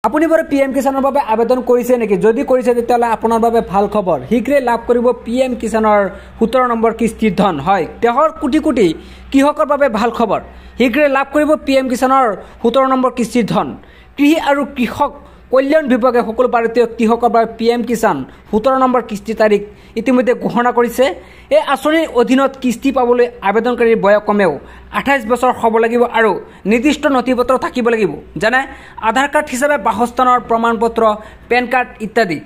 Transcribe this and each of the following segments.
আপুনি বাৰু PM কিষাণৰ বাবে আবেদন কৰিছে নেকি? যদি কৰিছে তেতিয়াহ'লে আপোনাৰ বাবে ভাল খবৰ। শীঘ্ৰে লাভ কৰিব PM কিষাণৰ 17 নম্বৰ কিস্তিৰ ধন। হয়, দেশৰ কোটি কোটি কৃষকৰ বাবে ভাল খবৰ। শীঘ্ৰে লাভ কৰিব PM কিষাণৰ 17 নম্বৰ কিস্তিৰ ধন। কৃষি আৰু কৃষক কল্যাণ বিভাগে সকলো ভাৰতীয় কৃষকৰ বাবে PM কিষাণ 17 নম্বৰ কিস্তিৰ তাৰিখ ইতিমধ্যে ঘোষণা কৰিছে। এই আঁচনিৰ অধীনত কিস্তি পাবলৈ আবেদনকাৰীৰ বয়স কমেও 28 বছৰ হ'ব লাগিব আৰু নিৰ্দিষ্ট নথিপত্ৰ থাকিব লাগিব, যেনে আধাৰ কাৰ্ড হিচাপে বাসস্থানৰ প্ৰমাণপত্ৰ, পেন কাৰ্ড ইত্যাদি।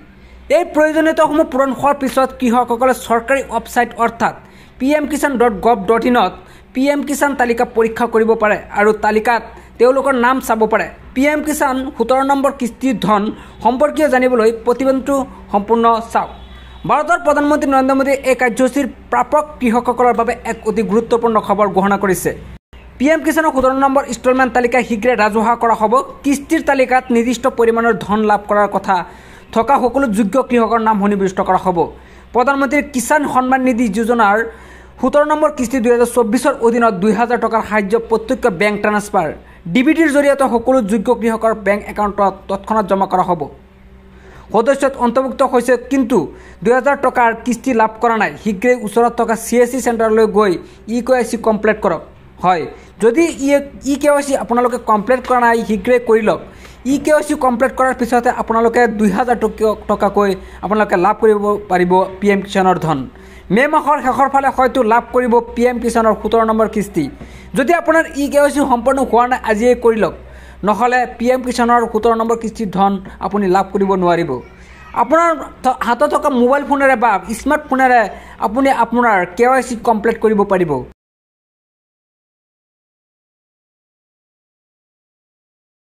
এই প্ৰয়োজনীয়তাসমূহ পূৰণ হোৱাৰ পিছত কৃষকসকলে চৰকাৰী ৱেবছাইট অৰ্থাৎ pmkisan.gov.in ত PM কিষাণ তালিকা পৰীক্ষা কৰিব পাৰে আৰু তালিকাত তেওঁলোকৰ নাম চাব পাৰে। PM কিষাণ 17 নম্বৰ কিস্তিৰ ধন সম্পৰ্কীয় জানিবলৈ প্ৰতিবেদনটো সম্পূৰ্ণ চাওক। ভাৰতৰ প্ৰধানমন্ত্ৰী নৰেন্দ্ৰ মোদীয়ে এই কাৰ্যসূচীৰ প্ৰাপক কৃষকসকলৰ বাবে এক অতি গুৰুত্বপূৰ্ণ খবৰ ঘোষণা কৰিছে। PM কিষাণৰ 17 নম্বৰ ইনষ্টলমেণ্ট তালিকা শীঘ্ৰে ৰাজহুৱা কৰা হ'ব। কিস্তিৰ তালিকাত নিৰ্দিষ্ট পৰিমাণৰ ধন লাভ কৰাৰ কথা থকা সকলো যোগ্য কৃষকৰ নাম সন্নিৱিষ্ট কৰা হ'ব। প্ৰধানমন্ত্ৰীৰ কিষাণ সন্মান নিধি যোজনাৰ 17 নম্বৰ কিস্তি 2024ৰ অধীনত 2000 টকাৰ সাহায্য প্ৰত্যক্ষ বেংক ট্ৰান্সফাৰ DBTৰ জৰিয়তে সকলো যোগ্য কৃষকৰ বেংক একাউণ্টত তৎক্ষণাত জমা কৰা হ'ব। সদস্যত অন্তৰ্ভুক্ত হৈছে কিন্তু 2000 টকাৰ কিস্তি লাভ কৰা নাই। শীঘ্ৰেই ওচৰত থকা CSC চেণ্টাৰলৈ গৈ EKYC কমপ্লিট কৰক। হয়, যদি EKYC আপোনালোকে কমপ্লিট কৰা নাই শীঘ্ৰেই কৰি লওক। EKYC কমপ্লিট কৰাৰ পিছতে আপোনালোকে 2000 টকাকৈ আপোনালোকে লাভ কৰিব পাৰিব PM কিষাণৰ ধন। মে' মাহৰ শেষৰ ফালে হয়তো লাভ কৰিব PM কিষাণৰ 17 নম্বৰ কিস্তি। যদি আপোনাৰ EKYC সম্পূৰ্ণ হোৱা নাই আজিয়ে কৰি লওক, নহ'লে PM কিষাণৰ 17 নম্বৰ কিস্তিৰ ধন আপুনি লাভ কৰিব নোৱাৰিব। আপোনাৰ হাতত থকা মোবাইল ফোনেৰে বা স্মাৰ্টফোনেৰে আপুনি আপোনাৰ KYC কমপ্লিট কৰিব পাৰিব।